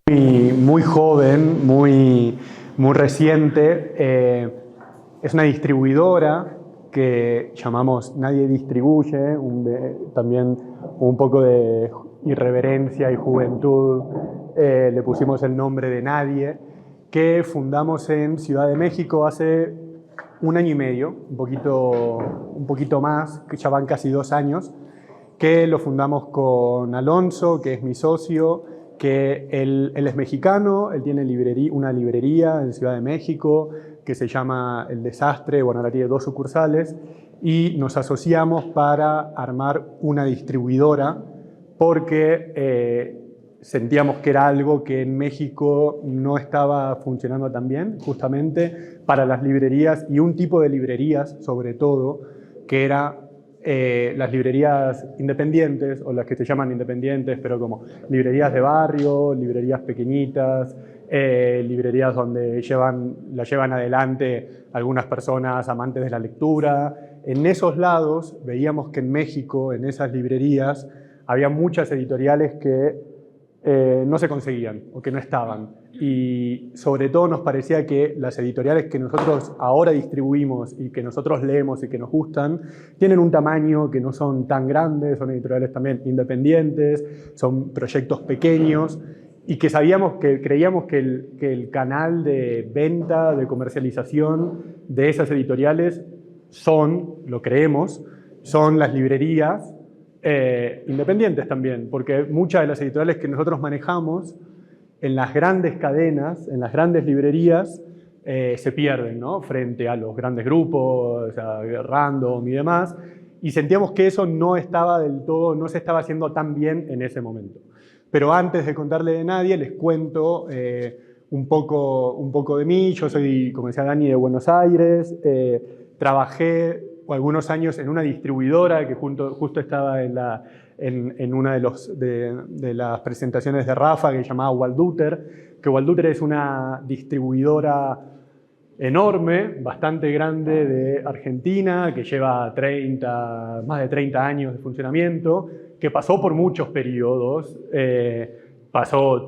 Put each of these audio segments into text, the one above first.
muy joven, muy reciente. Es una distribuidora que llamamos Nadie Distribuye, también un poco de irreverencia y juventud. Le pusimos el nombre de Nadie, que fundamos en Ciudad de México hace un año y medio, un poquito más, que ya van casi 2 años, que lo fundamos con Alonso, que es mi socio, que él es mexicano, él tiene una librería en Ciudad de México que se llama El Desastre, bueno, ahora tiene 2 sucursales, y nos asociamos para armar una distribuidora porque sentíamos que era algo que en México no estaba funcionando tan bien, justamente para las librerías, y un tipo de librerías sobre todo, que era las librerías independientes, o las que se llaman independientes, pero como librerías de barrio, librerías pequeñitas, librerías donde la llevan adelante algunas personas amantes de la lectura. En esos lados veíamos que en México, en esas librerías, había muchas editoriales que no se conseguían o que no estaban. Y sobre todo nos parecía que las editoriales que nosotros ahora distribuimos y que nosotros leemos y que nos gustan, tienen un tamaño que no son tan grandes, son editoriales también independientes, son proyectos pequeños, y que creíamos que el canal de venta, de comercialización de esas editoriales lo creemos, son las librerías independientes también, porque muchas de las editoriales que nosotros manejamos en las grandes cadenas, en las grandes librerías, se pierden, ¿no? Frente a los grandes grupos, o sea, Random y demás, y sentíamos que eso no estaba del todo, no se estaba haciendo tan bien en ese momento. Pero antes de contarle de nadie, les cuento un poco de mí. Yo soy, como decía Dani, de Buenos Aires. Trabajé algunos años en una distribuidora que justo estaba en una de las presentaciones de Rafa, que se llamaba Walduter, que Walduter es una distribuidora enorme, bastante grande, de Argentina, que lleva más de 30 años de funcionamiento, que pasó por muchos periodos.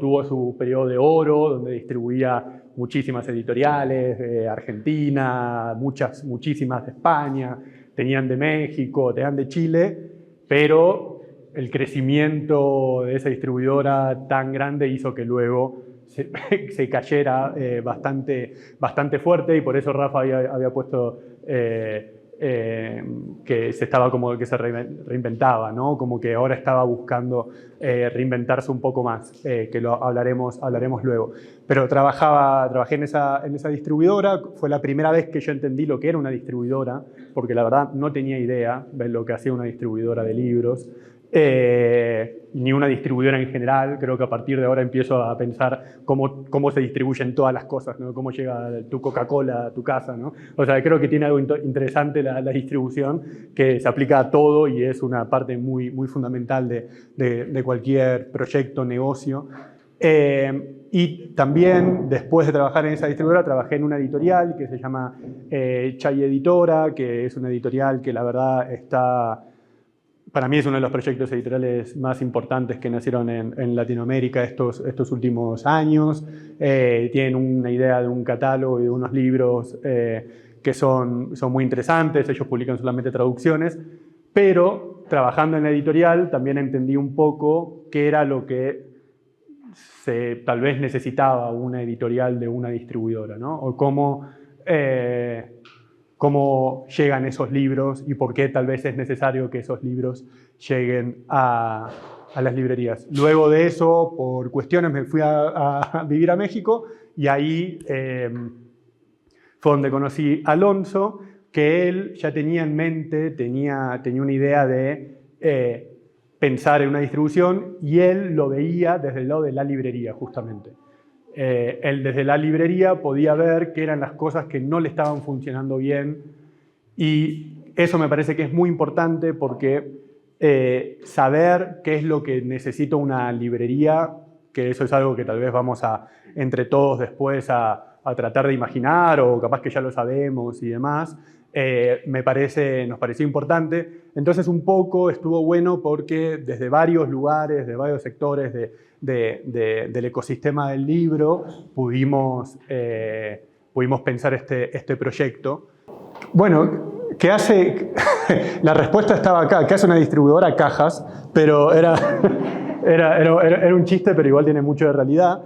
Tuvo su periodo de oro, donde distribuía muchísimas editoriales de Argentina, muchísimas de España, tenían de México, tenían de Chile, pero el crecimiento de esa distribuidora tan grande hizo que luego se cayera bastante fuerte, y por eso Rafa había puesto que se reinventaba, ¿no? Como que ahora estaba buscando reinventarse un poco más, que lo hablaremos luego. Pero trabajé en esa distribuidora. Fue la primera vez que yo entendí lo que era una distribuidora, porque la verdad no tenía idea de lo que hacía una distribuidora de libros. Ni una distribuidora en general. Creo que a partir de ahora empiezo a pensar cómo se distribuyen todas las cosas, ¿no? Cómo llega tu Coca-Cola a tu casa, ¿no? O sea, creo que tiene algo interesante la distribución, que se aplica a todo y es una parte muy fundamental de cualquier proyecto, negocio. Y también, después de trabajar en esa distribuidora, trabajé en una editorial que se llama Chay Editora, que es una editorial que la verdad para mí es uno de los proyectos editoriales más importantes que nacieron en Latinoamérica estos últimos años. Tienen una idea de un catálogo y de unos libros que son muy interesantes. Ellos publican solamente traducciones, pero trabajando en la editorial también entendí un poco qué era lo que tal vez necesitaba una editorial de una distribuidora, ¿no? O cómo llegan esos libros y por qué tal vez es necesario que esos libros lleguen a las librerías. Luego de eso, por cuestiones, me fui a vivir a México, y ahí fue donde conocí a Alonso, que él ya tenía en mente, tenía una idea de pensar en una distribución, y él lo veía desde el lado de la librería, justamente. Él desde la librería podía ver qué eran las cosas que no le estaban funcionando bien, y eso me parece que es muy importante, porque saber qué es lo que necesita una librería, que eso es algo que tal vez vamos entre todos después a tratar de imaginar, o capaz que ya lo sabemos y demás, nos pareció importante. Entonces un poco estuvo bueno porque desde varios lugares, de varios sectores del ecosistema del libro, pudimos pensar este proyecto. Bueno, ¿qué hace? La respuesta estaba acá. ¿Qué hace una distribuidora? Cajas, pero era un chiste, pero igual tiene mucho de realidad.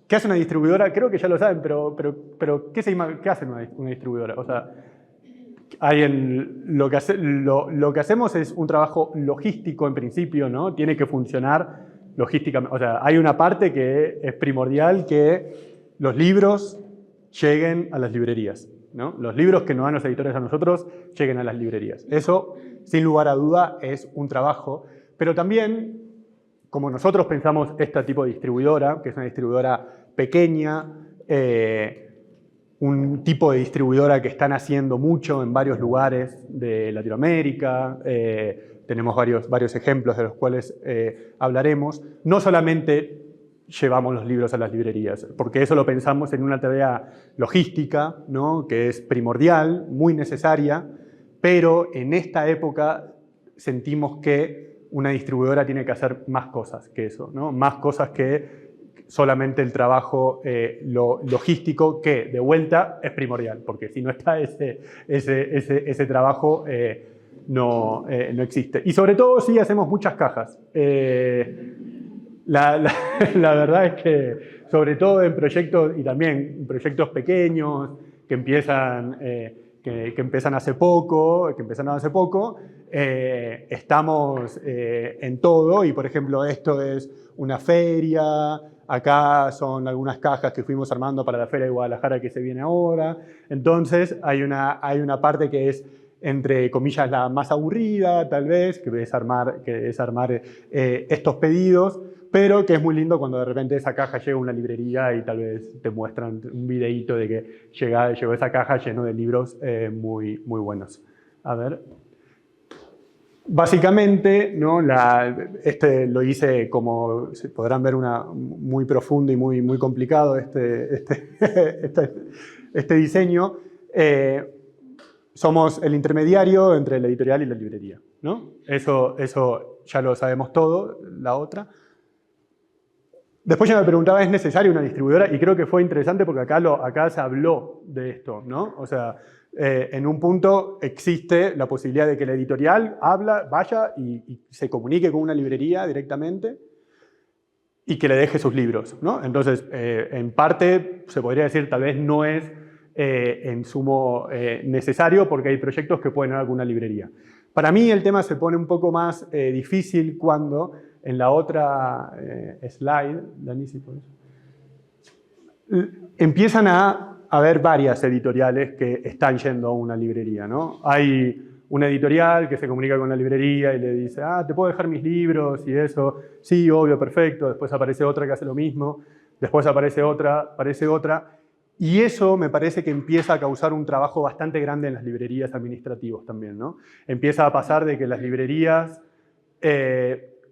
¿Qué hace una distribuidora? Creo que ya lo saben, pero ¿qué hace una distribuidora? O sea, lo que hacemos es un trabajo logístico en principio, ¿no? Tiene que funcionar logísticamente. O sea, hay una parte que es primordial, que los libros lleguen a las librerías, ¿no? Los libros que nos dan los editores a nosotros lleguen a las librerías. Eso, sin lugar a duda, es un trabajo. Pero también, como nosotros pensamos este tipo de distribuidora, que es una distribuidora pequeña, un tipo de distribuidora que están haciendo mucho en varios lugares de Latinoamérica, tenemos varios ejemplos de los cuales hablaremos. No solamente llevamos los libros a las librerías, porque eso lo pensamos en una tarea logística, ¿no? Que es primordial, muy necesaria, pero en esta época sentimos que una distribuidora tiene que hacer más cosas que eso, ¿no? Más cosas que solamente el trabajo logístico, que de vuelta es primordial, porque si no está ese trabajo no existe. Y sobre todo sí hacemos muchas cajas. La verdad es que, sobre todo en proyectos, y también en proyectos pequeños, que empiezan hace poco, estamos en todo, y por ejemplo esto es una feria, acá son algunas cajas que fuimos armando para la Feria de Guadalajara que se viene ahora. Entonces hay una parte que es, entre comillas, la más aburrida, tal vez, que es armar estos pedidos, pero que es muy lindo cuando de repente esa caja llega a una librería y tal vez te muestran un videíto de que llegó esa caja lleno de libros muy, muy buenos. A ver. Básicamente, ¿no? Lo hice, como podrán ver, muy profundo y muy complicado este diseño. Somos el intermediario entre la editorial y la librería, ¿no? Eso ya lo sabemos todo, la otra. Después ya me preguntaba, ¿es necesaria una distribuidora? Y creo que fue interesante porque acá se habló de esto, ¿no? O sea, en un punto existe la posibilidad de que la editorial vaya y se comunique con una librería directamente y que le deje sus libros, ¿no? Entonces, en parte, se podría decir, tal vez no es en sumo necesario, porque hay proyectos que pueden ir a alguna librería. Para mí el tema se pone un poco más difícil cuando en la otra slide, Dani, si podés, empiezan a haber varias editoriales que están yendo a una librería, ¿no? Hay una editorial que se comunica con la librería y le dice, ¿te puedo dejar mis libros? Y eso, sí, obvio, perfecto. Después aparece otra que hace lo mismo, después aparece otra. Y eso me parece que empieza a causar un trabajo bastante grande en las librerías administrativos también, ¿no? Empieza a pasar de que las librerías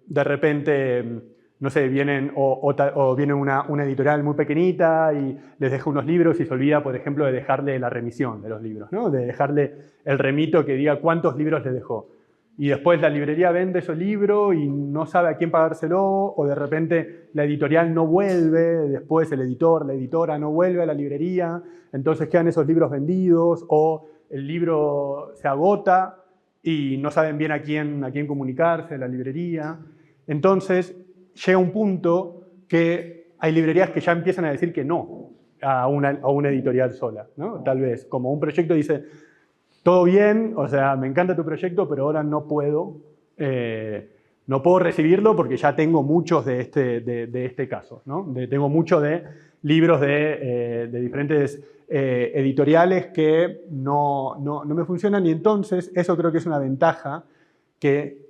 de repente, no sé, viene una editorial muy pequeñita y les deja unos libros y se olvida, por ejemplo, de dejarle la remisión de los libros, ¿no? De dejarle el remito que diga cuántos libros les dejó. Y después la librería vende ese libro y no sabe a quién pagárselo, o de repente la editorial no vuelve, después el editor, la editora no vuelve a la librería, entonces quedan esos libros vendidos, o el libro se agota y no saben bien a quién comunicarse, la librería. Entonces llega un punto que hay librerías que ya empiezan a decir que no a una editorial sola, ¿no? Tal vez, como un proyecto dice, todo bien, o sea, me encanta tu proyecto, pero ahora no puedo recibirlo porque ya tengo muchos de este caso, ¿no? Tengo muchos de libros de diferentes editoriales que no me funcionan, y entonces eso creo que es una ventaja que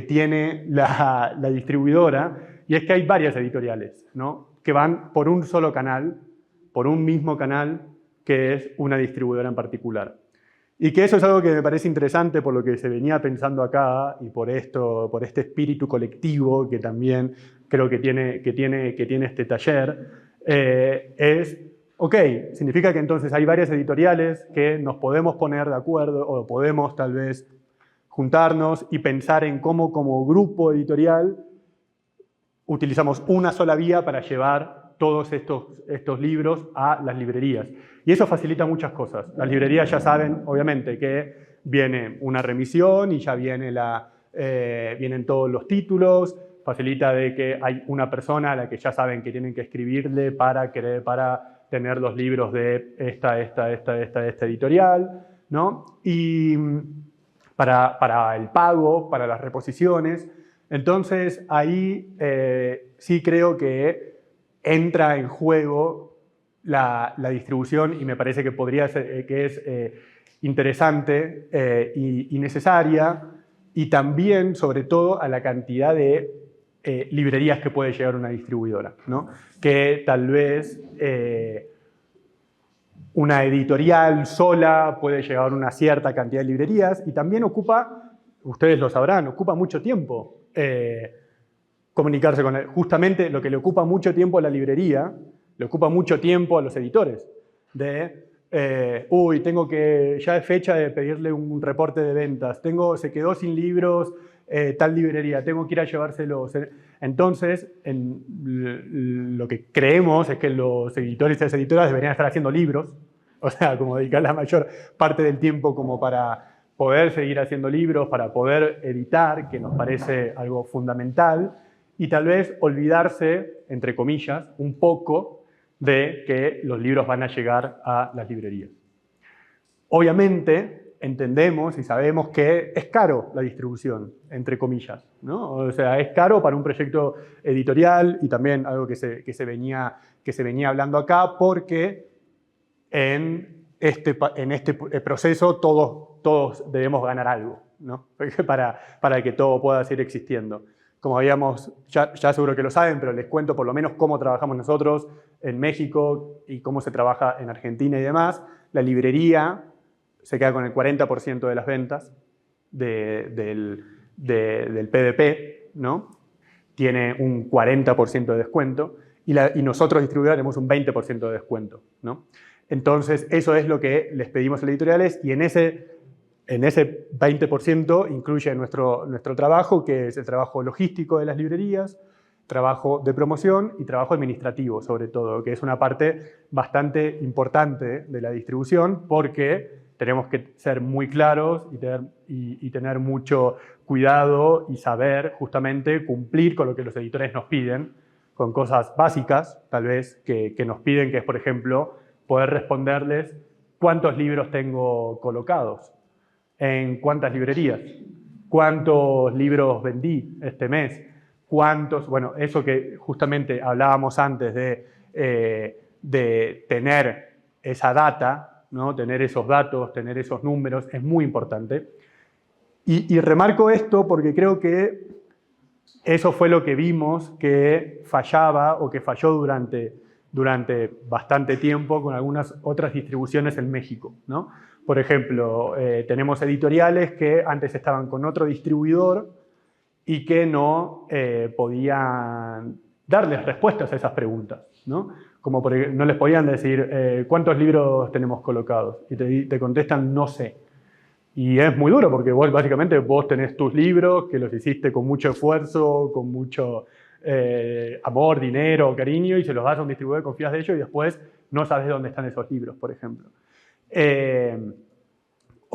tiene la distribuidora, y es que hay varias editoriales, ¿no? Que van por un solo canal, por un mismo canal, que es una distribuidora en particular. Y que eso es algo que me parece interesante por lo que se venía pensando acá, y por este espíritu colectivo que también creo que tiene este taller, Ok, significa que entonces hay varias editoriales que nos podemos poner de acuerdo o podemos tal vez juntarnos y pensar en cómo como grupo editorial utilizamos una sola vía para llevar todos estos libros a las librerías. Y eso facilita muchas cosas. Las librerías ya saben, obviamente, que viene una remisión y ya vienen todos los títulos, facilita de que hay una persona a la que ya saben que tienen que escribirle para tener los libros de esta editorial, ¿no? Y para el pago, para las reposiciones. Entonces, ahí sí creo que entra en juego la distribución y me parece que podría ser, que es interesante y necesaria, y también, sobre todo, a la cantidad de librerías que puede llegar una distribuidora, ¿no? Que tal vez una editorial sola puede llegar a una cierta cantidad de librerías y también ocupa, ustedes lo sabrán, ocupa mucho tiempo comunicarse con él. Justamente lo que le ocupa mucho tiempo a la librería, le ocupa mucho tiempo a los editores. Ya es fecha de pedirle un reporte de ventas, se quedó sin libros tal librería, tengo que ir a llevárselos. Entonces, lo que creemos es que los editores y las editoras deberían estar haciendo libros, o sea, como dedicar la mayor parte del tiempo como para poder seguir haciendo libros, para poder editar, que nos parece algo fundamental, y tal vez olvidarse, entre comillas, un poco de que los libros van a llegar a las librerías. Obviamente, entendemos y sabemos que es caro la distribución, entre comillas, ¿no? O sea, es caro para un proyecto editorial y también algo que se venía hablando acá, porque en este proceso todos debemos ganar algo, ¿no? Para que todo pueda seguir existiendo. Como ya seguro que lo saben, pero les cuento por lo menos cómo trabajamos nosotros en México y cómo se trabaja en Argentina y demás. La librería se queda con el 40% de las ventas del PDP, ¿no? Tiene un 40% de descuento y nosotros distribuidores tenemos un 20% de descuento, ¿no? Entonces, eso es lo que les pedimos a las editoriales y en ese 20% incluye nuestro trabajo, que es el trabajo logístico de las librerías, trabajo de promoción y trabajo administrativo, sobre todo, que es una parte bastante importante de la distribución porque tenemos que ser muy claros y tener mucho cuidado y saber justamente cumplir con lo que los editores nos piden, con cosas básicas, tal vez, que nos piden, que es, por ejemplo, poder responderles cuántos libros tengo colocados, en cuántas librerías, cuántos libros vendí este mes, bueno, eso que justamente hablábamos antes de tener esa data, ¿no? Tener esos datos, tener esos números, es muy importante. Y remarco esto porque creo que eso fue lo que vimos que fallaba o que falló durante bastante tiempo con algunas otras distribuciones en México, ¿no? Por ejemplo, tenemos editoriales que antes estaban con otro distribuidor y que no podían darles respuestas a esas preguntas, ¿no? Como no les podían decir cuántos libros tenemos colocados y te contestan no sé. Y es muy duro porque básicamente vos tenés tus libros que los hiciste con mucho esfuerzo, con mucho amor, dinero, cariño, y se los das a un distribuidor, confías de ellos y después no sabes dónde están esos libros, por ejemplo.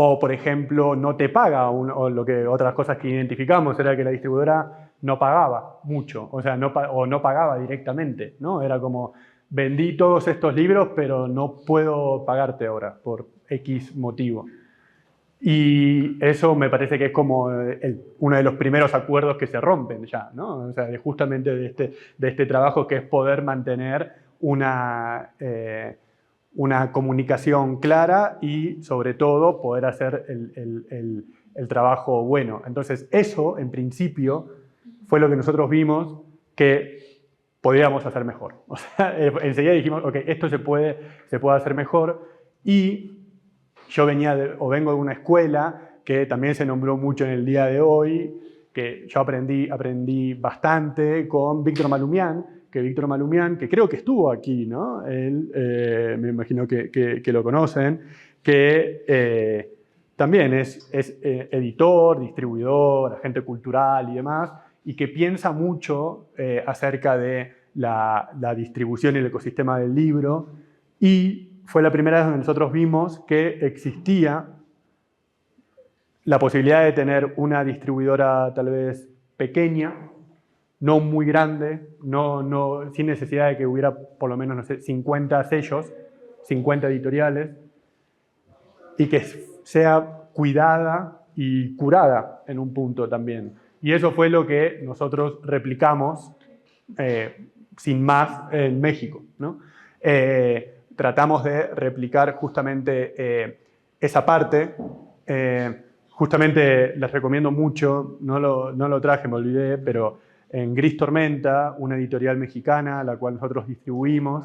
O, por ejemplo, no te paga, otras cosas que identificamos era que la distribuidora no pagaba mucho, o sea, no pagaba directamente, ¿no? Era como, vendí todos estos libros, pero no puedo pagarte ahora por X motivo. Y eso me parece que es como uno de los primeros acuerdos que se rompen ya, ¿no? O sea, justamente de este trabajo que es poder mantener una comunicación clara y, sobre todo, poder hacer el trabajo bueno. Entonces, eso, en principio, fue lo que nosotros vimos que podíamos hacer mejor. O sea, enseguida dijimos, ok, esto se puede hacer mejor. Y yo vengo de una escuela que también se nombró mucho en el día de hoy, que yo aprendí bastante con Víctor Malumián, que Víctor Malumián, que creo que estuvo aquí, ¿no? Él, me imagino que lo conocen, que también es editor, distribuidor, agente cultural y demás, y que piensa mucho acerca de la distribución y el ecosistema del libro, y fue la primera vez donde nosotros vimos que existía la posibilidad de tener una distribuidora tal vez pequeña, no muy grande, sin necesidad de que hubiera por lo menos, no sé, 50 sellos, 50 editoriales, y que sea cuidada y curada en un punto también. Y eso fue lo que nosotros replicamos sin más en México, ¿no? Tratamos de replicar justamente esa parte. Justamente les recomiendo mucho, no lo traje, me olvidé, pero en Gris Tormenta, una editorial mexicana, la cual nosotros distribuimos,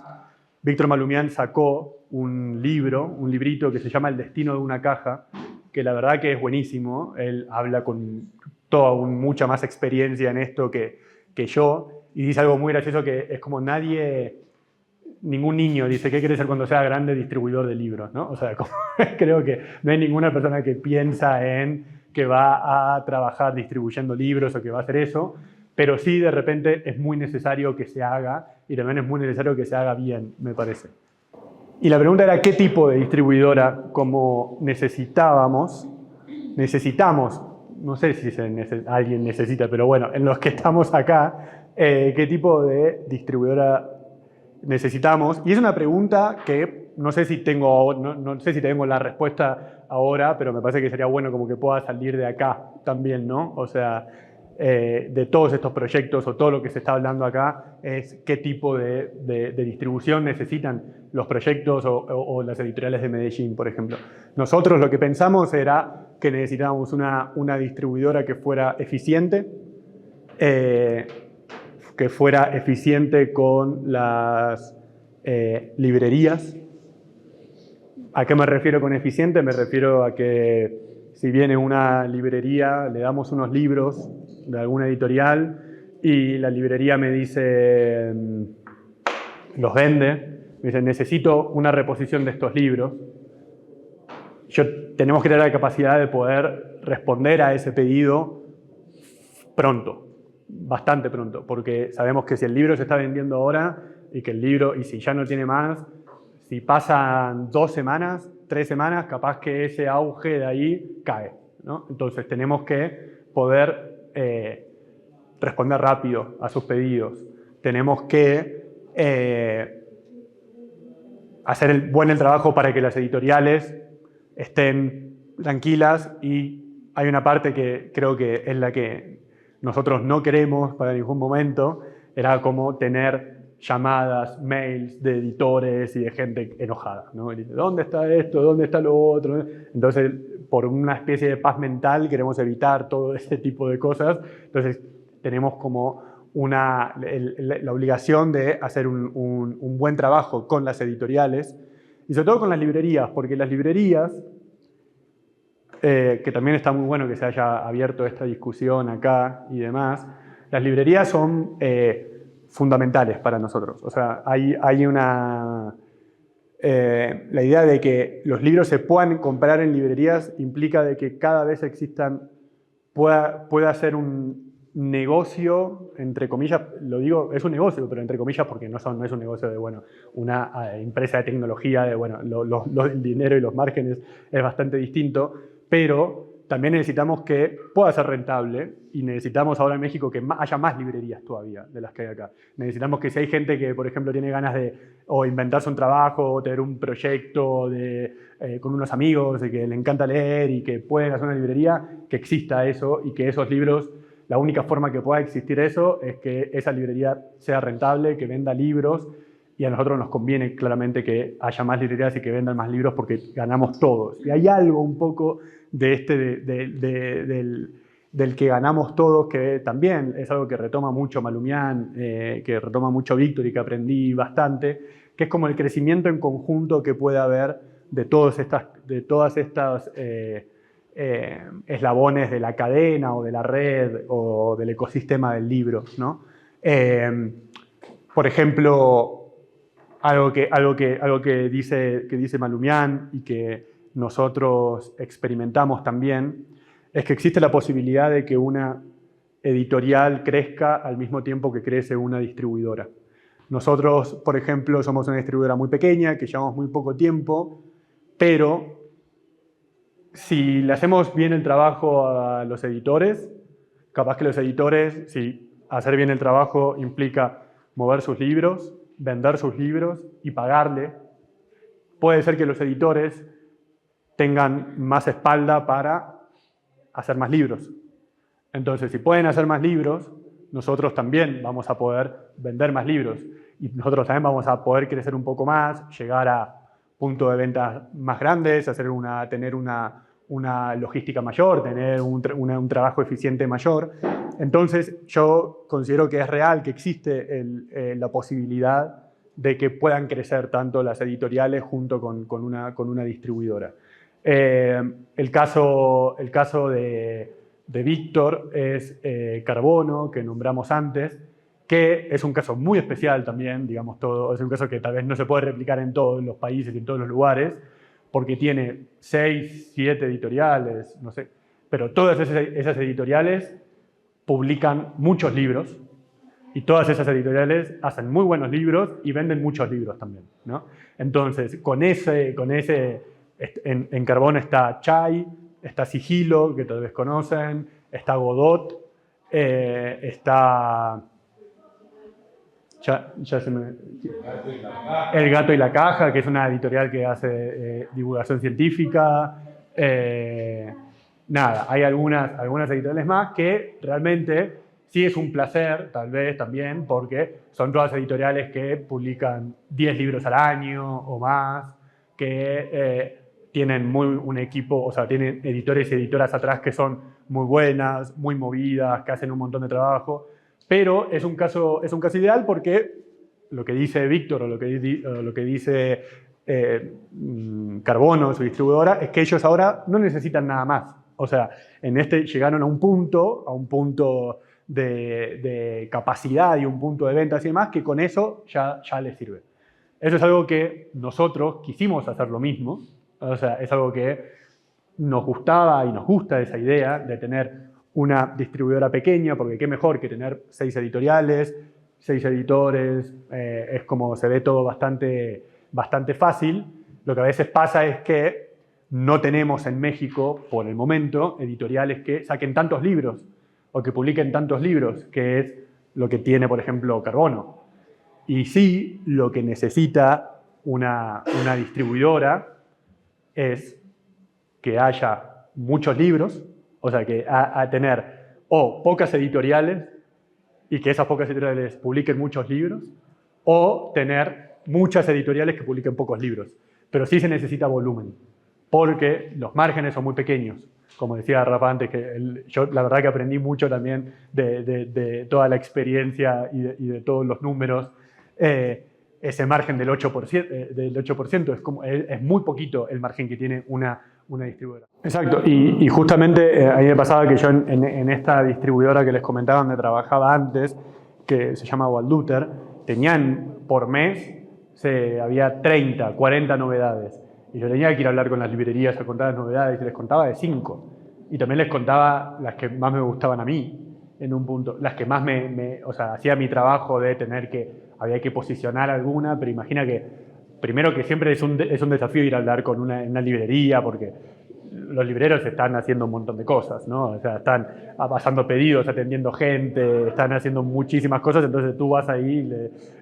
Víctor Malumián sacó un librito que se llama El destino de una caja, que la verdad que es buenísimo. Él habla con mucha más experiencia en esto que yo, y dice algo muy gracioso que es como ningún niño dice, ¿qué quiere ser cuando sea grande? Distribuidor de libros, ¿no? O sea, creo que no hay ninguna persona que piensa en que va a trabajar distribuyendo libros o que va a hacer eso, pero sí de repente es muy necesario que se haga, y también es muy necesario que se haga bien, me parece. Y la pregunta era qué tipo de distribuidora como necesitamos, no sé si alguien necesita, pero bueno, en los que estamos acá, qué tipo de distribuidora necesitamos. Y es una pregunta que no sé si no sé si tengo la respuesta ahora, pero me parece que sería bueno como que pueda salir de acá también, ¿no? O sea, de todos estos proyectos o todo lo que se está hablando acá es qué tipo de distribución necesitan los proyectos o las editoriales de Medellín, por ejemplo. Nosotros lo que pensamos era que necesitábamos una distribuidora que fuera eficiente, con las librerías. ¿A qué me refiero con eficiente? Me refiero a que si viene una librería, le damos unos libros de alguna editorial y la librería me dice, los vende, me dice, necesito una reposición de estos libros. Tenemos que tener la capacidad de poder responder a ese pedido pronto, bastante pronto, porque sabemos que si el libro se está vendiendo ahora y si ya no tiene más, si pasan 2 semanas, 3 semanas, capaz que ese auge de ahí cae, ¿no? Entonces tenemos que poder responder rápido a sus pedidos. Tenemos que hacer el trabajo para que las editoriales estén tranquilas, y hay una parte que creo que es la que nosotros no queremos para ningún momento, era como tener llamadas, mails de editores y de gente enojada, ¿no? Y dice, ¿dónde está esto? ¿Dónde está lo otro? Entonces, por una especie de paz mental, queremos evitar todo ese tipo de cosas. Entonces, tenemos como la obligación de hacer un buen trabajo con las editoriales y sobre todo con las librerías, porque las librerías, que también está muy bueno que se haya abierto esta discusión acá y demás, las librerías son fundamentales para nosotros. O sea, hay una... la idea de que los libros se puedan comprar en librerías implica de que cada vez pueda ser un negocio, entre comillas, lo digo, es un negocio, pero entre comillas porque no es un negocio de, bueno, una empresa de tecnología, de, bueno, el dinero y los márgenes es bastante distinto, pero también necesitamos que pueda ser rentable, y necesitamos ahora en México que haya más librerías todavía de las que hay acá. Necesitamos que si hay gente que, por ejemplo, tiene ganas de o inventarse un trabajo o tener un proyecto con unos amigos y que le encanta leer y que pueden hacer una librería, que exista eso y que esos libros, la única forma que pueda existir eso es que esa librería sea rentable, que venda libros, y a nosotros nos conviene claramente que haya más librerías y que vendan más libros porque ganamos todos. Y hay algo un poco del que ganamos todos, que también es algo que retoma mucho Malumián, que retoma mucho Víctor y que aprendí bastante, que es como el crecimiento en conjunto que puede haber de todas estas eslabones de la cadena o de la red o del ecosistema del libro, ¿no? Por ejemplo, algo que dice Malumián y que nosotros experimentamos también, es que existe la posibilidad de que una editorial crezca al mismo tiempo que crece una distribuidora. Nosotros, por ejemplo, somos una distribuidora muy pequeña, que llevamos muy poco tiempo, pero si le hacemos bien el trabajo a los editores, capaz que los editores, si hacer bien el trabajo implica mover sus libros, vender sus libros y pagarle, puede ser que los editores tengan más espalda para hacer más libros. Entonces, si pueden hacer más libros, nosotros también vamos a poder vender más libros. Y nosotros también vamos a poder crecer un poco más, llegar a puntos de venta más grandes, tener una logística mayor, tener un trabajo eficiente mayor. Entonces, yo considero que es real, que existe la posibilidad de que puedan crecer tanto las editoriales junto con una distribuidora. El caso de Víctor es Carbono, que nombramos antes, que es un caso muy especial también, digamos todo, es un caso que tal vez no se puede replicar en todos los países y en todos los lugares, porque tiene 6, 7 editoriales, no sé, pero todas esas editoriales publican muchos libros y todas esas editoriales hacen muy buenos libros y venden muchos libros también, ¿no? Entonces, en Carbono está Chai, está Sigilo, que tal vez conocen, está Godot, está... Ya se me... El Gato y la Caja, que es una editorial que hace divulgación científica. Nada, hay algunas editoriales más que realmente sí es un placer, tal vez también, porque son todas editoriales que publican 10 libros al año o más, que tienen un equipo, o sea, tienen editores y editoras atrás que son muy buenas, muy movidas, que hacen un montón de trabajo. Pero es un caso ideal porque lo que dice Víctor o lo que dice Carbono, su distribuidora, es que ellos ahora no necesitan nada más. O sea, llegaron a un punto de capacidad y un punto de ventas y demás, que con eso ya les sirve. Eso es algo que nosotros quisimos hacer lo mismo. O sea, es algo que nos gustaba y nos gusta esa idea de tener una distribuidora pequeña, porque qué mejor que tener 6 editoriales, 6 editores, es como se ve todo bastante fácil. Lo que a veces pasa es que no tenemos en México, por el momento, editoriales que saquen tantos libros o que publiquen tantos libros, que es lo que tiene, por ejemplo, Carbono. Y sí, lo que necesita una distribuidora es que haya muchos libros, o sea, que a tener o pocas editoriales y que esas pocas editoriales publiquen muchos libros, o tener muchas editoriales que publiquen pocos libros. Pero sí se necesita volumen, porque los márgenes son muy pequeños. Como decía Rafa antes, que yo la verdad que aprendí mucho también de toda la experiencia y de todos los números. Ese margen del 8%, es muy poquito el margen que tiene una distribuidora. Exacto, y justamente a mí me pasaba que yo en esta distribuidora que les comentaba donde trabajaba antes, que se llama Walduter, tenían por mes, había 30, 40 novedades. Y yo tenía que ir a hablar con las librerías a contar las novedades y les contaba de 5. Y también les contaba las que más me gustaban a mí, en un punto. Las que más o sea, hacía mi trabajo de había que posicionar alguna, pero imagina que, primero que siempre es un desafío ir a hablar con una librería, porque los libreros están haciendo un montón de cosas, ¿no? O sea, están pasando pedidos, atendiendo gente, están haciendo muchísimas cosas, entonces tú vas ahí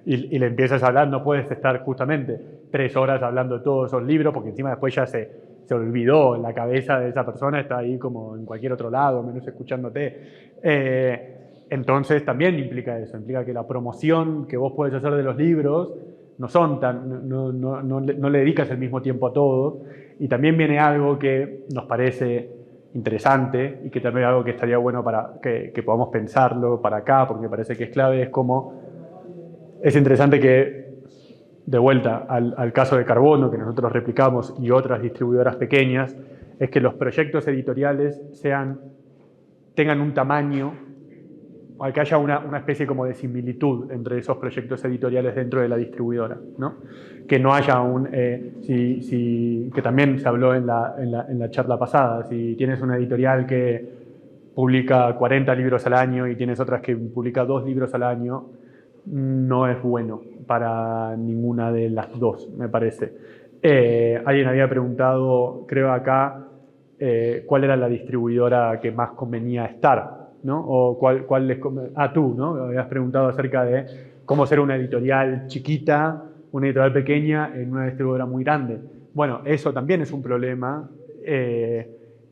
y le empiezas a hablar, no puedes estar justamente 3 horas hablando de todos esos libros, porque encima después ya se olvidó, la cabeza de esa persona está ahí como en cualquier otro lado, menos escuchándote. Entonces también implica eso, implica que la promoción que vos podés hacer de los libros no le dedicas el mismo tiempo a todo. Y también viene algo que nos parece interesante y que también es algo que estaría bueno para que podamos pensarlo para acá, porque me parece que es clave, es como es interesante que, de vuelta al caso de Carbono, que nosotros replicamos, y otras distribuidoras pequeñas, es que los proyectos editoriales tengan un tamaño que haya una especie como de similitud entre esos proyectos editoriales dentro de la distribuidora, ¿no? Que no haya que también se habló en la charla pasada, si tienes una editorial que publica 40 libros al año y tienes otras que publica 2 libros al año, no es bueno para ninguna de las dos, me parece. Alguien había preguntado, creo acá, cuál era la distribuidora que más convenía estar, ¿no? O cuál les tú, ¿no? Habías preguntado acerca de cómo ser una editorial chiquita, una editorial pequeña en una distribuidora muy grande. Bueno, eso también es un problema.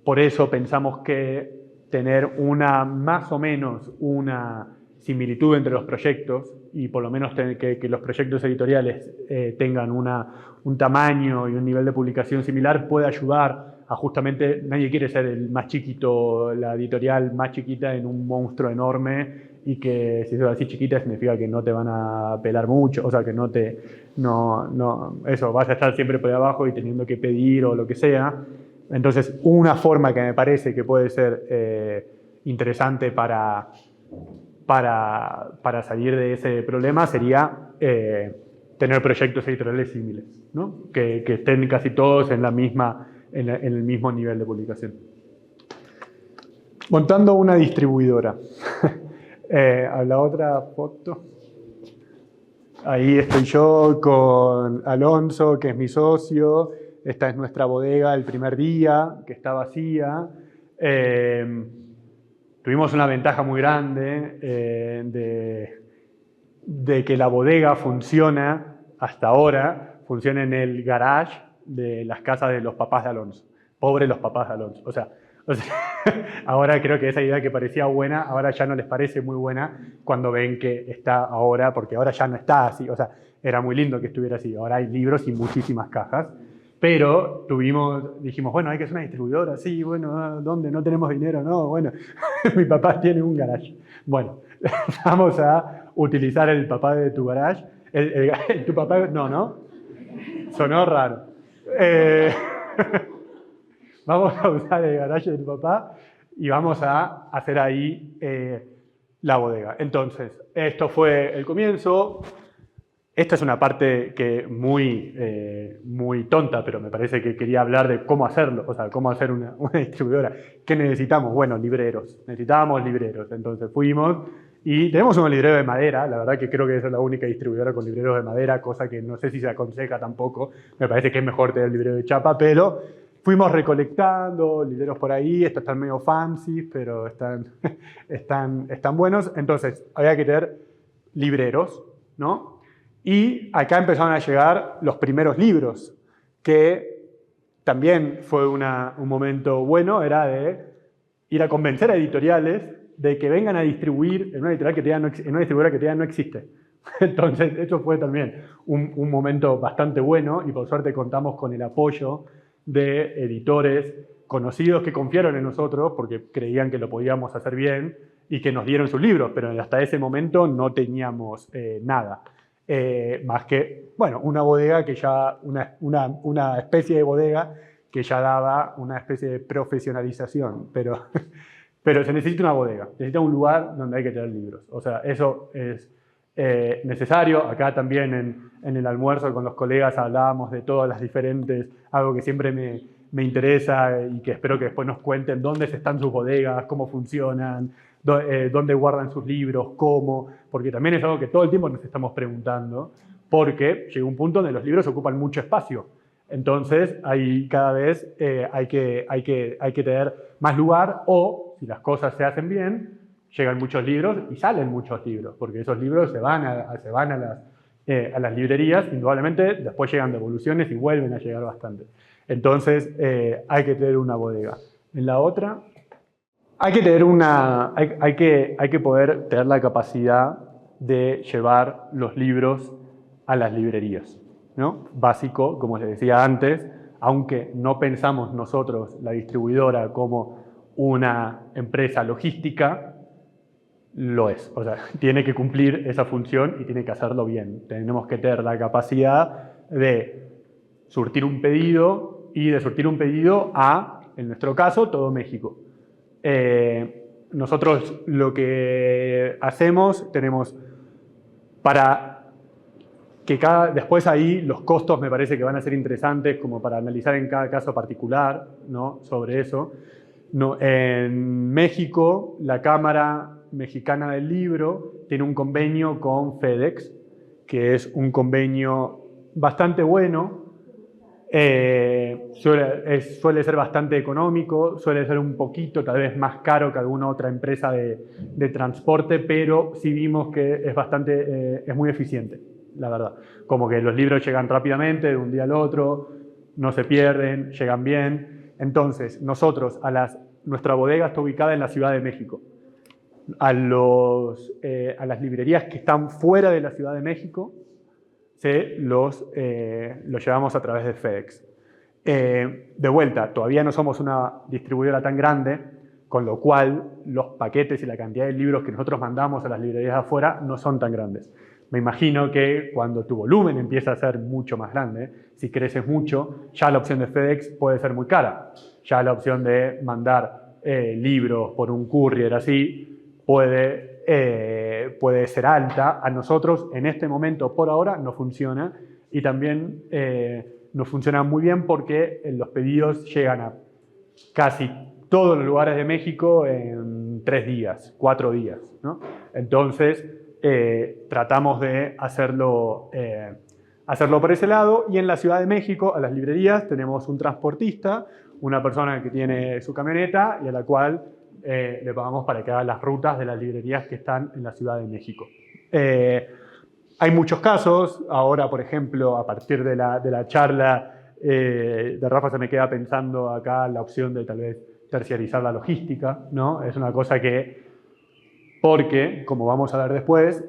Por eso pensamos que tener más o menos una similitud entre los proyectos y por lo menos que los proyectos editoriales tengan un tamaño y un nivel de publicación similar puede ayudar a justamente, nadie quiere ser el más chiquito, la editorial más chiquita en un monstruo enorme y que si sos así chiquita significa que no te van a pelar mucho, o sea que eso, vas a estar siempre por ahí abajo y teniendo que pedir o lo que sea. Entonces, una forma que me parece que puede ser interesante para salir de ese problema sería tener proyectos editoriales similares, ¿no? Que estén casi todos en el mismo nivel de publicación. Montando una distribuidora. A la otra foto. Ahí estoy yo con Alonso, que es mi socio. Esta es nuestra bodega el primer día, que está vacía. Tuvimos una ventaja muy grande de que la bodega funciona hasta ahora, funciona en el garage de las casas de los papás de Alonso. Pobres los papás de Alonso. O sea, ahora creo que esa idea que parecía buena, ahora ya no les parece muy buena cuando ven que está ahora, porque ahora ya no está así. O sea, era muy lindo que estuviera así. Ahora hay libros y muchísimas cajas. Pero dijimos, bueno, hay que hacer una distribuidora. Sí, bueno, ¿dónde? No tenemos dinero. No, bueno, mi papá tiene un garage. Bueno, vamos a utilizar el papá de tu garage. Tu papá, no. Sonó raro. Vamos a usar el garage de tu papá y vamos a hacer ahí la bodega. Entonces, esto fue el comienzo. Esta es una parte que muy tonta, pero me parece que quería hablar de cómo hacerlo, o sea, cómo hacer una distribuidora. ¿Qué necesitamos? Bueno, libreros. Necesitábamos libreros. Entonces fuimos y tenemos un librero de madera. La verdad que creo que esa es la única distribuidora con libreros de madera, cosa que no sé si se aconseja tampoco. Me parece que es mejor tener librero de chapa, pero fuimos recolectando libreros por ahí. Estos están medio fancy, pero están buenos. Entonces, había que tener libreros, ¿no? Y acá empezaron a llegar los primeros libros, que también fue un momento bueno, era de ir a convencer a editoriales de que vengan a distribuir en una distribuidora que todavía no existe. Entonces, eso fue también un momento bastante bueno y por suerte contamos con el apoyo de editores conocidos que confiaron en nosotros porque creían que lo podíamos hacer bien y que nos dieron sus libros, pero hasta ese momento no teníamos nada. Más que, bueno, una bodega que ya, una especie de bodega que ya daba una especie de profesionalización, pero se necesita una bodega, necesita un lugar donde hay que tener libros. O sea, eso es necesario. Acá también en el almuerzo con los colegas hablábamos de todas las diferentes, algo que siempre me interesa y que espero que después nos cuenten dónde están sus bodegas, cómo funcionan, dónde guardan sus libros, cómo, porque también es algo que todo el tiempo nos estamos preguntando, porque llega un punto donde los libros ocupan mucho espacio. Entonces, ahí cada vez hay que tener más lugar o, si las cosas se hacen bien, llegan muchos libros y salen muchos libros, porque esos libros se van a las librerías, indudablemente después llegan devoluciones y vuelven a llegar bastante. Entonces, hay que tener una bodega. En la otra, hay que poder tener la capacidad de llevar los libros a las librerías, ¿no? Básico, como les decía antes, aunque no pensamos nosotros la distribuidora como una empresa logística, lo es. O sea, tiene que cumplir esa función y tiene que hacerlo bien. Tenemos que tener la capacidad de surtir un pedido y de surtir un pedido a, en nuestro caso, todo México. nosotros lo que hacemos, tenemos para que después ahí los costos me parece que van a ser interesantes como para analizar en cada caso particular, ¿no? Sobre eso. No, en México, la Cámara Mexicana del Libro tiene un convenio con FedEx, que es un convenio bastante bueno. Suele ser bastante económico, suele ser un poquito tal vez más caro que alguna otra empresa de transporte, pero sí vimos que es muy eficiente, la verdad. Como que los libros llegan rápidamente de un día al otro, no se pierden, llegan bien. Entonces, nuestra bodega está ubicada en la Ciudad de México. A las librerías que están fuera de la Ciudad de México, los llevamos a través de FedEx. De vuelta, todavía no somos una distribuidora tan grande, con lo cual los paquetes y la cantidad de libros que nosotros mandamos a las librerías de afuera no son tan grandes. Me imagino que cuando tu volumen empieza a ser mucho más grande, si creces mucho, ya la opción de FedEx puede ser muy cara. Ya la opción de mandar libros por un courier así puede ser alta. A nosotros, en este momento, por ahora, no funciona. Y también no funciona muy bien porque los pedidos llegan a casi todos los lugares de México en 3 días, 4 días, ¿no? Entonces, tratamos de hacerlo por ese lado. Y en la Ciudad de México, a las librerías, tenemos un transportista, una persona que tiene su camioneta y a la cual le pagamos para que haga las rutas de las librerías que están en la Ciudad de México. Hay muchos casos. Ahora, por ejemplo, a partir de la charla de Rafa, se me queda pensando acá la opción de tal vez terciarizar la logística, ¿no? Es una cosa porque, como vamos a ver después,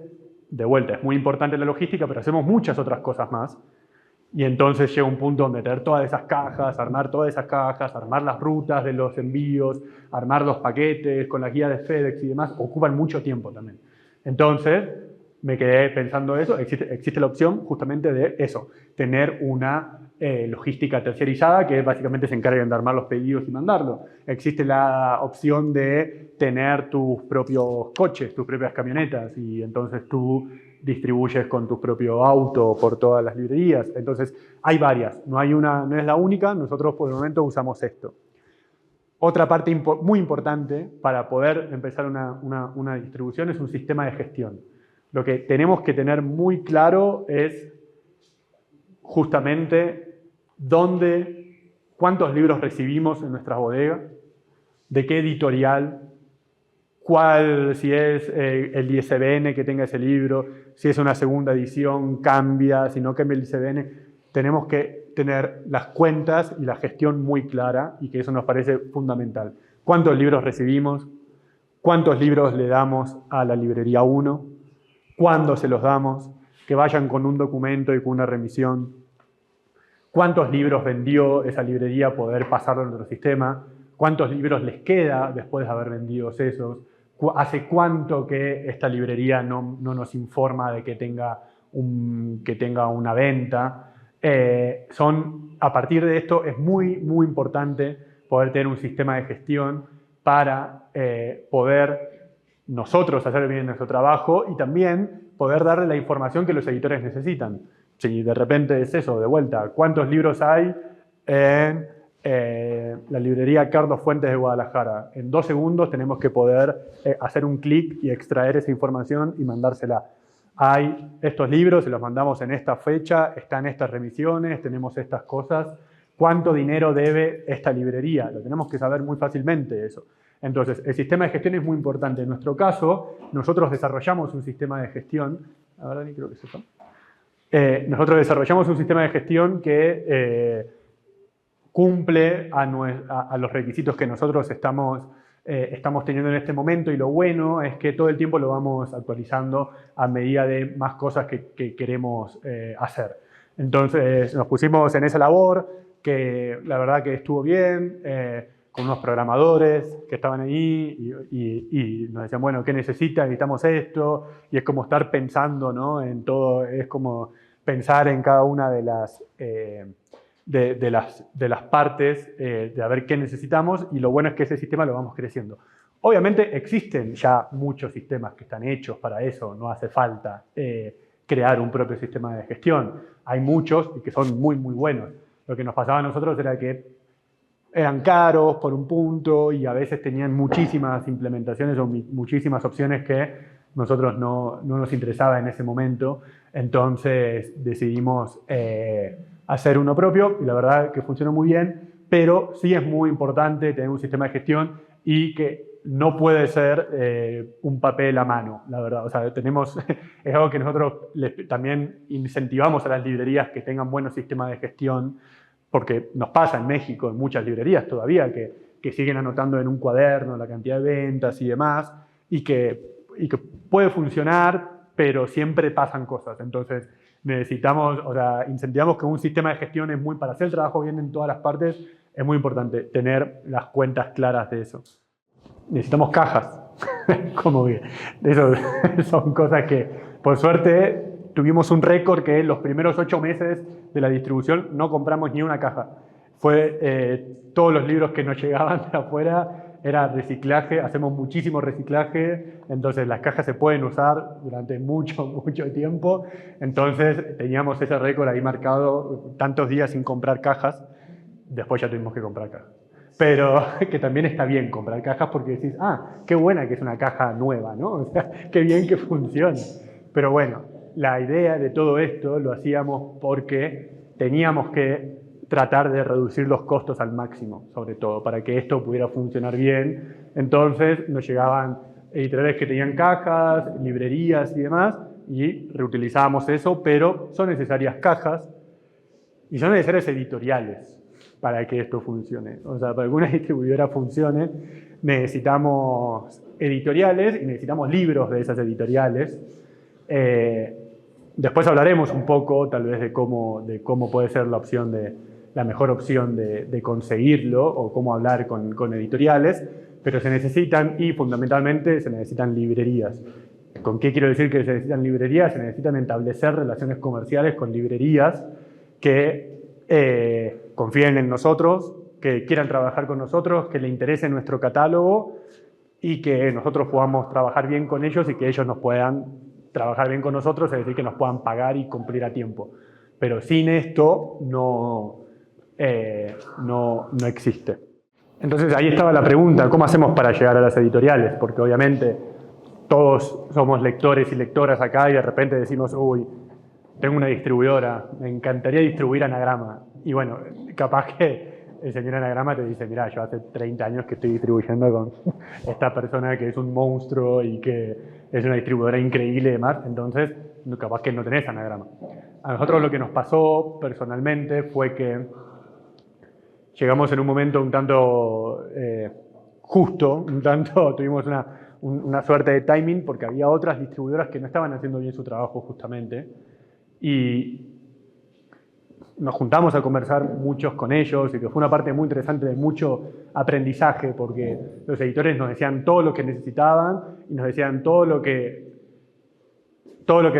de vuelta, es muy importante la logística, pero hacemos muchas otras cosas más. Y entonces llega un punto donde tener todas esas cajas, armar las rutas de los envíos, armar los paquetes con la guía de FedEx y demás, ocupan mucho tiempo también. Entonces, me quedé pensando eso. Existe la opción justamente de eso, tener una logística terciarizada que básicamente se encarguen de armar los pedidos y mandarlo. Existe la opción de tener tus propios coches, tus propias camionetas, y entonces tú distribuyes con tu propio auto por todas las librerías. Entonces, hay varias, no es la única. Nosotros por el momento usamos esto. Otra parte muy importante para poder empezar una distribución es un sistema de gestión. Lo que tenemos que tener muy claro es justamente cuántos libros recibimos en nuestras bodegas, de qué editorial, si es el ISBN que tenga ese libro, si es una segunda edición, cambia, si no cambia el ISBN. Tenemos que tener las cuentas y la gestión muy clara, y que eso nos parece fundamental. ¿Cuántos libros recibimos? ¿Cuántos libros le damos a la librería 1? ¿Cuándo se los damos? Que vayan con un documento y con una remisión. ¿Cuántos libros vendió esa librería? Poder pasarlo a nuestro sistema. ¿Cuántos libros les queda después de haber vendido esos? ¿Hace cuánto que esta librería no nos informa de que tenga una venta? A partir de esto es muy, muy importante poder tener un sistema de gestión para poder nosotros hacer bien nuestro trabajo y también poder darle la información que los editores necesitan. Si de repente es eso, de vuelta, ¿cuántos libros hay en la librería Carlos Fuentes de Guadalajara? En 2 segundos tenemos que poder hacer un clic y extraer esa información y mandársela. Hay estos libros, se los mandamos en esta fecha, están estas remisiones, tenemos estas cosas. ¿Cuánto dinero debe esta librería? Lo tenemos que saber muy fácilmente eso. Entonces, el sistema de gestión es muy importante. En nuestro caso, nosotros desarrollamos un sistema de gestión. Ahora ni creo que sepa. Nosotros desarrollamos un sistema de gestión que cumple a los requisitos que nosotros estamos teniendo en este momento, y lo bueno es que todo el tiempo lo vamos actualizando a medida de más cosas que queremos hacer. Entonces nos pusimos en esa labor, que la verdad que estuvo bien, con unos programadores que estaban ahí y nos decían, bueno, ¿qué necesitan? Necesitamos esto, y es como estar pensando, ¿no?, en todo, es como pensar en cada una de las partes, de a ver qué necesitamos, y lo bueno es que ese sistema lo vamos creciendo. Obviamente existen ya muchos sistemas que están hechos para eso, no hace falta crear un propio sistema de gestión. Hay muchos y que son muy, muy buenos. Lo que nos pasaba a nosotros era que eran caros por un punto y a veces tenían muchísimas implementaciones o muchísimas opciones que nosotros no nos interesaba en ese momento. Entonces decidimos hacer uno propio y la verdad que funcionó muy bien, pero sí es muy importante tener un sistema de gestión y que no puede ser un papel a mano, la verdad. O sea, es algo que nosotros también incentivamos a las librerías que tengan buenos sistemas de gestión, porque nos pasa en México, en muchas librerías todavía, que siguen anotando en un cuaderno la cantidad de ventas y demás, y que puede funcionar, pero siempre pasan cosas. Entonces, incentivamos que un sistema de gestión es muy, para hacer el trabajo bien en todas las partes, es muy importante tener las cuentas claras de eso. Necesitamos cajas, como que eso son cosas que, por suerte, tuvimos un récord que en los primeros 8 meses de la distribución no compramos ni una caja. Todos los libros que nos llegaban de afuera era reciclaje, hacemos muchísimo reciclaje, entonces las cajas se pueden usar durante mucho, mucho tiempo. Entonces teníamos ese récord ahí marcado, tantos días sin comprar cajas, después ya tuvimos que comprar cajas. Pero que también está bien comprar cajas porque decís, qué buena que es una caja nueva, ¿no? O sea, qué bien que funciona. Pero bueno, la idea de todo esto lo hacíamos porque teníamos que tratar de reducir los costos al máximo, sobre todo, para que esto pudiera funcionar bien. Entonces nos llegaban editoriales que tenían cajas, librerías y demás, y reutilizábamos eso, pero son necesarias cajas y son necesarias editoriales para que esto funcione. O sea, para que una distribuidora funcione, necesitamos editoriales y necesitamos libros de esas editoriales. Después hablaremos un poco, tal vez, de cómo puede ser la mejor opción de conseguirlo o cómo hablar con editoriales, pero se necesitan, y fundamentalmente se necesitan librerías. ¿Con qué quiero decir que se necesitan librerías? Se necesitan establecer relaciones comerciales con librerías que confíen en nosotros, que quieran trabajar con nosotros, que le interese nuestro catálogo y que nosotros podamos trabajar bien con ellos y que ellos nos puedan trabajar bien con nosotros, es decir, que nos puedan pagar y cumplir a tiempo. Pero sin esto no existe. Entonces ahí estaba la pregunta, ¿cómo hacemos para llegar a las editoriales? Porque obviamente todos somos lectores y lectoras acá y de repente decimos, uy, tengo una distribuidora, me encantaría distribuir Anagrama. Y bueno, capaz que el señor Anagrama te dice, mira, yo hace 30 años que estoy distribuyendo con esta persona que es un monstruo y que es una distribuidora increíble y demás, entonces capaz que no tenés Anagrama. A nosotros lo que nos pasó personalmente fue que llegamos en un momento un tanto justo, tuvimos una suerte de timing porque había otras distribuidoras que no estaban haciendo bien su trabajo justamente. Y nos juntamos a conversar muchos con ellos y que fue una parte muy interesante de mucho aprendizaje porque los editores nos decían todo lo que necesitaban y nos decían todo lo que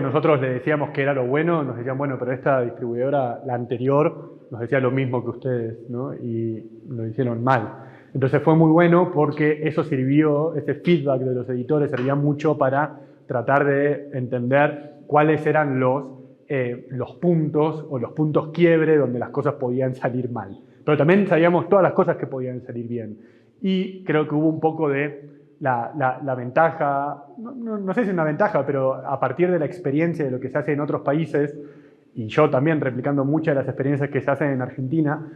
nosotros les decíamos que era lo bueno, nos decían, bueno, pero esta distribuidora, la anterior, nos decía lo mismo que ustedes, ¿no? Y lo hicieron mal. Entonces fue muy bueno porque eso sirvió, ese feedback de los editores servía mucho para tratar de entender cuáles eran los puntos o los puntos quiebre donde las cosas podían salir mal. Pero también sabíamos todas las cosas que podían salir bien. Y creo que hubo un poco de la ventaja, no sé si es una ventaja, pero a partir de la experiencia de lo que se hace en otros países, y yo también replicando muchas de las experiencias que se hacen en Argentina,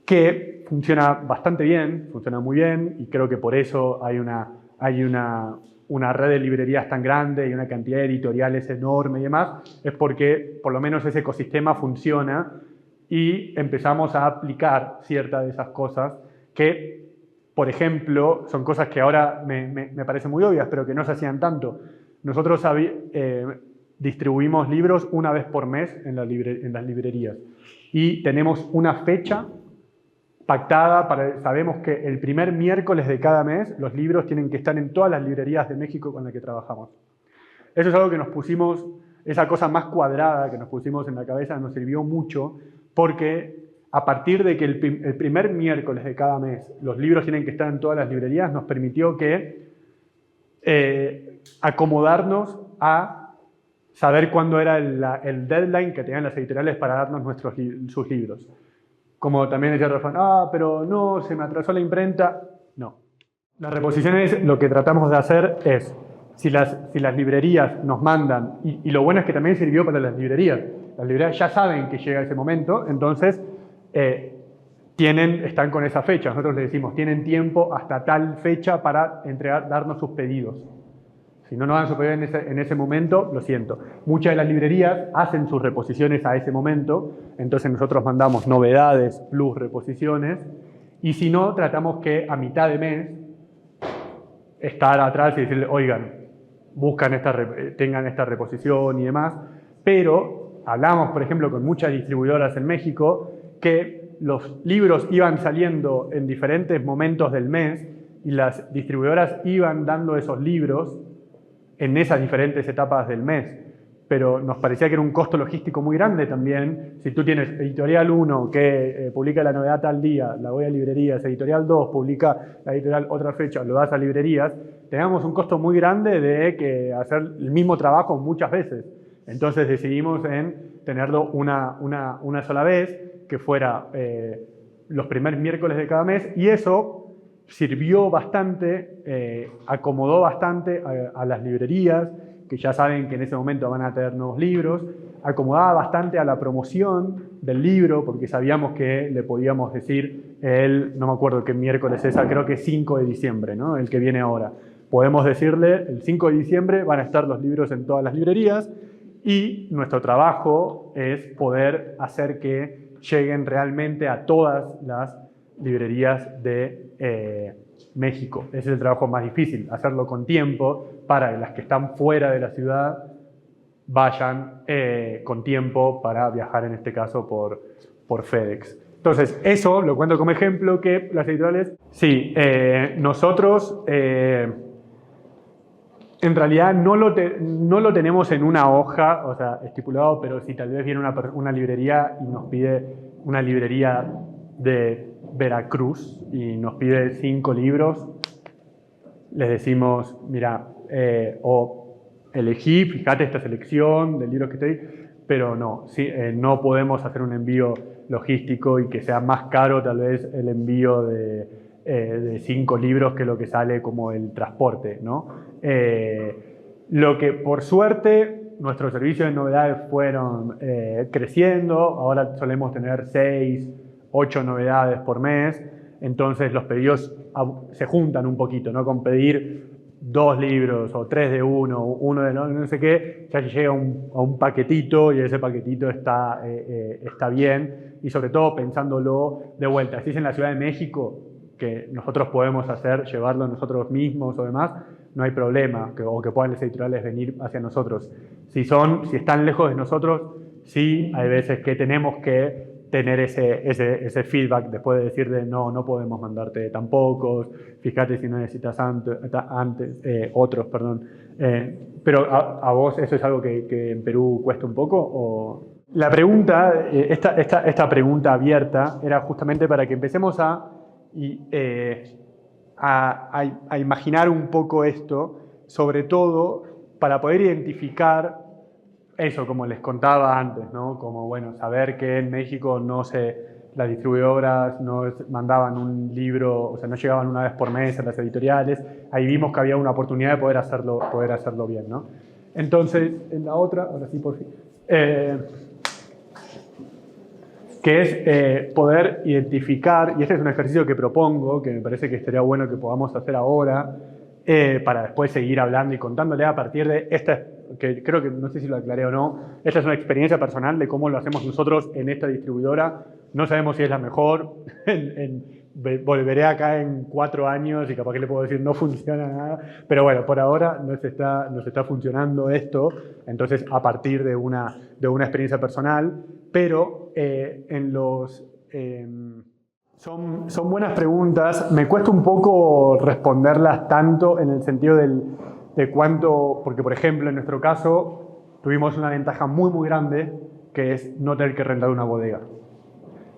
que funciona bastante bien, funciona muy bien, y creo que por eso hay una red de librerías tan grande y una cantidad de editoriales enorme y demás, es porque por lo menos ese ecosistema funciona y empezamos a aplicar ciertas de esas cosas que, por ejemplo, son cosas que ahora me parecen muy obvias, pero que no se hacían tanto. Nosotros distribuimos libros una vez por mes en las librerías y tenemos una fecha pactada, sabemos que el primer miércoles de cada mes los libros tienen que estar en todas las librerías de México con las que trabajamos. Eso es algo que nos pusimos, esa cosa más cuadrada que nos pusimos en la cabeza nos sirvió mucho porque a partir de que el primer miércoles de cada mes los libros tienen que estar en todas las librerías, nos permitió que acomodarnos a saber cuándo era el deadline que tenían las editoriales para darnos sus libros. Como también decía Rafa, pero no, se me atrasó la imprenta. No. Las reposiciones, lo que tratamos de hacer es, si las librerías nos mandan, y lo bueno es que también sirvió para las librerías ya saben que llega ese momento, entonces están con esa fecha. Nosotros les decimos, tienen tiempo hasta tal fecha para darnos sus pedidos. Si no nos dan su pedido en ese momento, lo siento. Muchas de las librerías hacen sus reposiciones a ese momento, entonces nosotros mandamos novedades plus reposiciones, y si no, tratamos que a mitad de mes estar atrás y decirle, oigan, tengan esta reposición y demás, pero hablamos, por ejemplo, con muchas distribuidoras en México que los libros iban saliendo en diferentes momentos del mes y las distribuidoras iban dando esos libros en esas diferentes etapas del mes. Pero nos parecía que era un costo logístico muy grande también. Si tú tienes editorial 1 que publica la novedad tal día, la voy a librerías, editorial 2 publica la editorial otra fecha, lo das a librerías, teníamos un costo muy grande de que hacer el mismo trabajo muchas veces. Entonces decidimos en tenerlo una sola vez, que fuera los primeros miércoles de cada mes, y eso sirvió bastante, acomodó bastante a las librerías, que ya saben que en ese momento van a tener nuevos libros, acomodaba bastante a la promoción del libro, porque sabíamos que le podíamos decir no me acuerdo qué miércoles es, creo que es 5 de diciembre, ¿no? El que viene ahora. Podemos decirle, el 5 de diciembre van a estar los libros en todas las librerías, y nuestro trabajo es poder hacer que lleguen realmente a todas las librerías de México. Ese es el trabajo más difícil, hacerlo con tiempo para que las que están fuera de la ciudad vayan con tiempo para viajar, en este caso, por FedEx. Entonces, eso lo cuento como ejemplo, que las editoriales, sí, nosotros en realidad no lo tenemos en una hoja, o sea, estipulado, pero si tal vez viene una librería y nos pide una librería de Veracruz y nos pide 5 libros, les decimos, mira, o elegí, fíjate esta selección del libro que estoy, pero no, no podemos hacer un envío logístico y que sea más caro tal vez el envío de 5 libros que lo que sale como el transporte, ¿no? Lo que por suerte nuestros servicios de novedades fueron creciendo, ahora solemos tener 6, 8 novedades por mes, entonces los pedidos se juntan un poquito, ¿no? Con pedir 2 libros o 3 de uno de no sé qué, ya llega a un paquetito, y ese paquetito está bien, y sobre todo pensándolo de vuelta. Si es en la Ciudad de México, que nosotros podemos llevarlo nosotros mismos o demás, no hay problema, o que puedan las editoriales venir hacia nosotros. Si están lejos de nosotros, sí hay veces que tenemos que tener ese feedback después de decirle no podemos mandarte tan pocos, fíjate si no necesitas otros, perdón. Pero a vos eso es algo que en Perú cuesta un poco, ¿o? La pregunta, esta pregunta abierta era justamente para que empecemos a imaginar un poco esto, sobre todo para poder identificar eso, como les contaba antes, ¿no? Como, bueno, saber que en México las distribuidoras no mandaban un libro, o sea, no llegaban una vez por mes a las editoriales. Ahí vimos que había una oportunidad de poder hacerlo bien, ¿no? Entonces, en la otra, ahora sí por fin, que es poder identificar, y este es un ejercicio que propongo, que me parece que estaría bueno que podamos hacer ahora, para después seguir hablando y contándole a partir de esta, que creo que no sé si lo aclaré o no, esta es una experiencia personal de cómo lo hacemos nosotros en esta distribuidora. No sabemos si es la mejor, volveré acá en 4 años y capaz que le puedo decir no funciona nada, pero bueno, por ahora nos está funcionando esto, entonces a partir de una experiencia personal, pero son buenas preguntas. Me cuesta un poco responderlas tanto en el sentido de cuánto, porque por ejemplo en nuestro caso tuvimos una ventaja muy muy grande, que es no tener que rentar una bodega.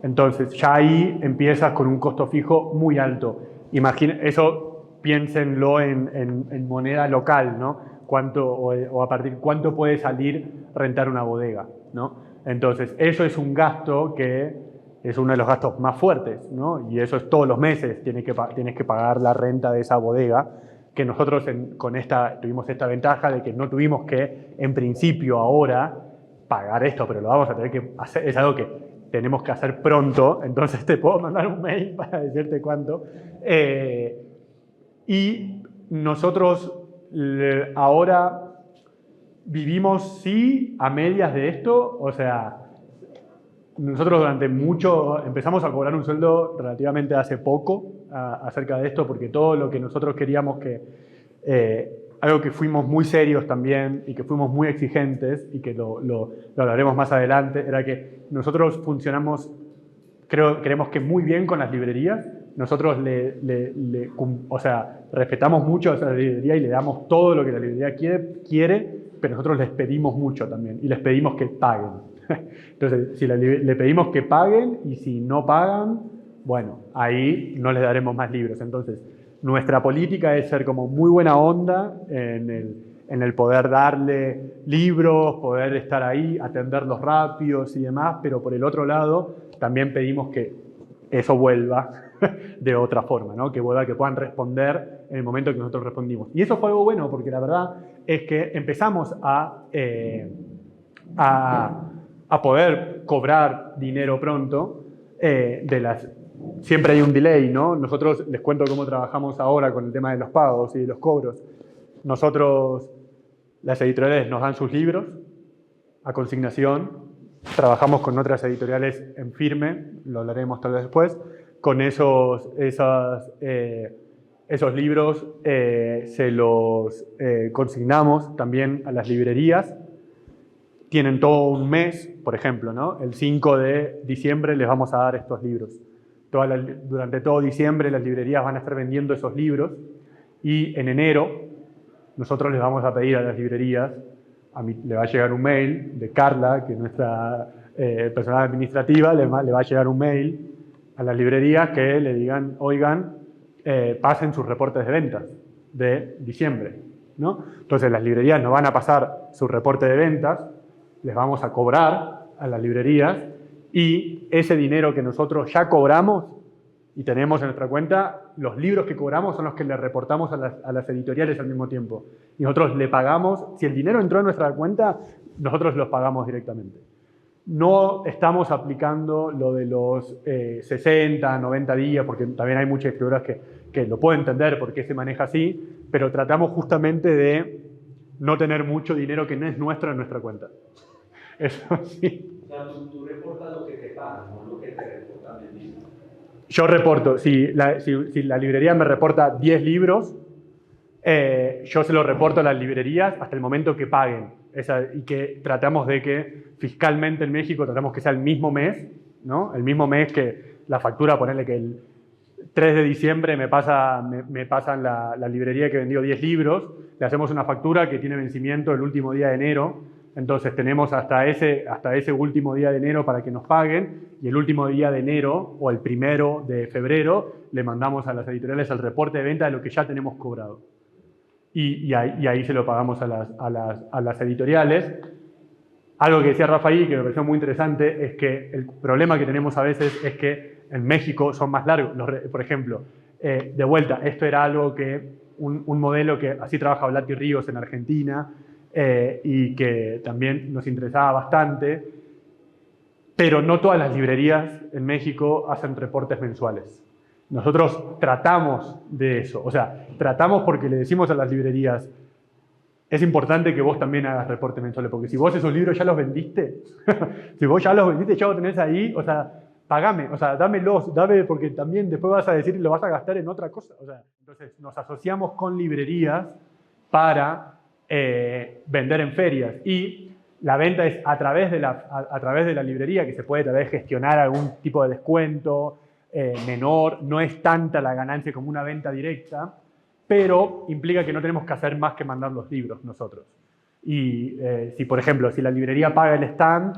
Entonces, ya ahí empiezas con un costo fijo muy alto. Eso piénsenlo en moneda local, ¿no? O a partir cuánto puede salir rentar una bodega, ¿no? Entonces, eso es un gasto que es uno de los gastos más fuertes, ¿no? Y eso es todos los meses, tienes que pagar la renta de esa bodega, que nosotros tuvimos esta ventaja de que no tuvimos que, en principio, ahora, pagar esto, pero lo vamos a tener que hacer, es algo que tenemos que hacer pronto, entonces te puedo mandar un mail para decirte cuánto. Y nosotros ahora vivimos, sí, a medias de esto, o sea, nosotros durante mucho empezamos a cobrar un sueldo relativamente hace poco acerca de esto, porque todo lo que nosotros queríamos algo que fuimos muy serios también y que fuimos muy exigentes y que lo hablaremos más adelante, era que nosotros funcionamos, creemos que muy bien con las librerías. Nosotros respetamos mucho a esa librería y le damos todo lo que la librería quiere, pero nosotros les pedimos mucho también y les pedimos que paguen. Entonces, si le pedimos que paguen y si no pagan, bueno, ahí no les daremos más libros. Entonces, nuestra política es ser como muy buena onda en el poder darle libros, poder estar ahí, atenderlos rápidos y demás, pero por el otro lado también pedimos que eso vuelva de otra forma, ¿no? Que puedan responder en el momento que nosotros respondimos. Y eso fue algo bueno, porque la verdad es que empezamos a poder cobrar dinero pronto siempre hay un delay, ¿no? Nosotros, les cuento cómo trabajamos ahora con el tema de los pagos y de los cobros. Nosotros, las editoriales nos dan sus libros a consignación, trabajamos con otras editoriales en firme, lo hablaremos tal vez después, con esos libros se los consignamos también a las librerías. Tienen todo un mes, por ejemplo, ¿no? El 5 de diciembre les vamos a dar estos libros. Durante todo diciembre las librerías van a estar vendiendo esos libros y en enero nosotros les vamos a pedir a las librerías, le va a llegar un mail de Carla, que es nuestra personal administrativa, le va a llegar un mail a las librerías que le digan, oigan, pasen sus reportes de ventas de diciembre, ¿no? Entonces las librerías nos van a pasar su reporte de ventas, les vamos a cobrar a las librerías y ese dinero que nosotros ya cobramos y tenemos en nuestra cuenta, los libros que cobramos son los que le reportamos a las editoriales al mismo tiempo. Y nosotros le pagamos, si el dinero entró en nuestra cuenta, nosotros los pagamos directamente. No estamos aplicando lo de los 60, 90 días, porque también hay muchas distribuidoras que lo pueden entender por qué se maneja así, pero tratamos justamente de no tener mucho dinero que no es nuestro en nuestra cuenta. Eso sí. O sea, tú reportas lo que te pagan, no lo que te reportan el libro. Yo reporto, si la librería me reporta 10 libros, yo se los reporto a las librerías hasta el momento que paguen. Y que tratamos de que fiscalmente en México tratamos que sea el mismo mes, ¿no? El mismo mes que la factura, ponerle que el 3 de diciembre me pasan la librería que vendió 10 libros, le hacemos una factura que tiene vencimiento el último día de enero, entonces tenemos hasta ese último día de enero para que nos paguen, y el último día de enero o el 1 de febrero le mandamos a las editoriales el reporte de venta de lo que ya tenemos cobrado. Y ahí se lo pagamos a las editoriales. Algo que decía Rafael, que me pareció muy interesante, es que el problema que tenemos a veces es que en México son más largos. Por ejemplo, de vuelta, esto era algo un modelo que así trabaja Blati Ríos en Argentina y que también nos interesaba bastante, pero no todas las librerías en México hacen reportes mensuales. Nosotros tratamos de eso, o sea, tratamos porque le decimos a las librerías, es importante que vos también hagas reportes mensuales, porque si vos esos libros ya los vendiste, si vos ya los vendiste, ya los tenés ahí, o sea, pagame, o sea, dámelos, dame, porque también después vas a decir y lo vas a gastar en otra cosa. O sea, entonces nos asociamos con librerías para vender en ferias y la venta es a través de la librería, que se puede tal vez gestionar algún tipo de descuento menor, no es tanta la ganancia como una venta directa, pero implica que no tenemos que hacer más que mandar los libros nosotros. Y si, por ejemplo, si la librería paga el stand,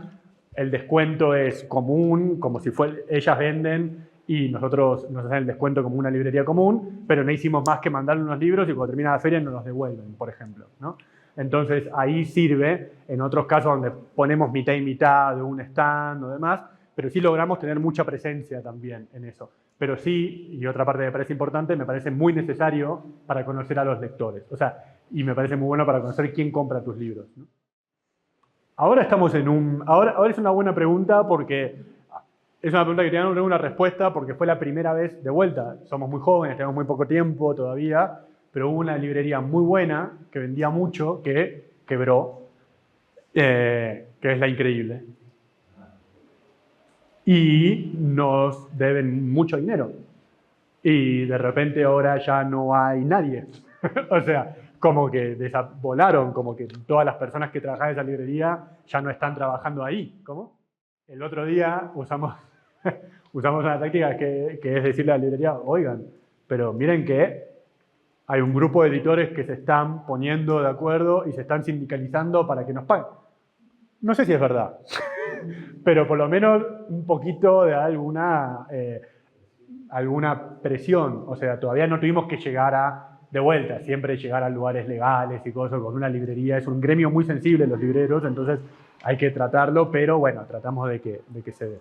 el descuento es común, como si ellas venden y nosotros nos hacen el descuento como una librería común, pero no hicimos más que mandarle unos libros y cuando termina la feria nos los devuelven, por ejemplo, ¿no? Entonces ahí sirve, en otros casos donde ponemos mitad y mitad de un stand o demás, pero sí logramos tener mucha presencia también en eso. Pero sí, y otra parte que me parece importante, me parece muy necesario para conocer a los lectores. O sea, y me parece muy bueno para conocer quién compra tus libros, ¿no? Ahora estamos en un... Ahora es una buena pregunta porque es una pregunta que tiene una respuesta porque fue la primera vez de vuelta. Somos muy jóvenes, tenemos muy poco tiempo todavía, pero hubo una librería muy buena que vendía mucho que quebró, que es La Increíble. Y nos deben mucho dinero. Y de repente ahora ya no hay nadie. O sea, como que volaron, como que todas las personas que trabajaban en esa librería ya no están trabajando ahí. ¿Cómo? El otro día usamos una táctica que es decirle a la librería, oigan, pero miren que hay un grupo de editores que se están poniendo de acuerdo y se están sindicalizando para que nos paguen. No sé si es verdad, pero por lo menos un poquito de alguna presión. O sea, todavía no tuvimos que llegar de vuelta, siempre llegar a lugares legales y cosas con una librería. Es un gremio muy sensible los libreros, entonces hay que tratarlo, pero bueno, tratamos de que se dé.